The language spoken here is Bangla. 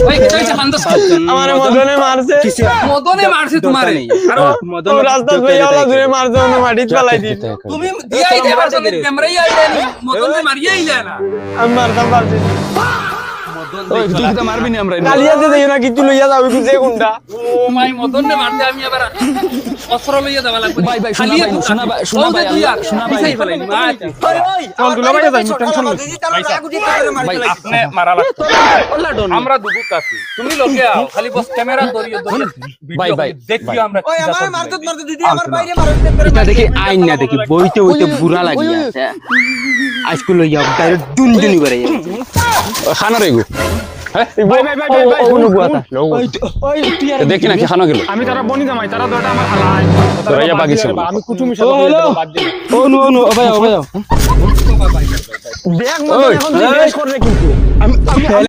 ভাই এটা হচ্ছে খান্দা আমারে মদনে মারছে মদনে মারছে তোমারে আর ও রাস্তা কইয়ালা ধরে মারছে ওনে মাটিত ফেলাই দি তুমি দিয়াই দেবা তুমি ক্যামেরাই আইলে নি মদনে মারিয়ে আইলে না আমি মারতাম পারছি ওই তুই তো মারবি না আমরা কালিয়াতে দেই না কিছু লইয়া যাবে কি যে গুন্ডা ও মাই মদনে মারতে আমি আবার অস্ত্র লইয়া যাবা লাগবে ভাই, ভাই, খালি শোনা ভাই, শোনা ভাই, তুই আর শোনা ভাই। পিছাই ফেলাই চল দুলা ভাই যাই টেনশন লই ভাই আপনি মারা লাগতো আমরা দুবুক আছি তুমি লগে আও খালি বস ক্যামেরা ধরিয়ে ভাই, ভাই, দেখিও আমরা ওই আমার মারতে দিদি আমার বাইরে মারো এটা দেখি আইন না দেখি বইতে বইতে বুড়া লাগি আছে আজকে লইয়া ডাইরেক্ট দুনদুনি করে খানো রে গো ভাই ভাই ভাই ভাই কোনো বুয়াতা দেখি না কি খানো গেল আমি তারা বনি জামাই তারা দুটো আমার হালাই তোরা ইয়া বাগিছে আমি কুটুমি সাথে বাদ দিই ও নো নো ভাই ভাই দেখ মদন এখন জিজ্ঞেস করে কিন্তু আমি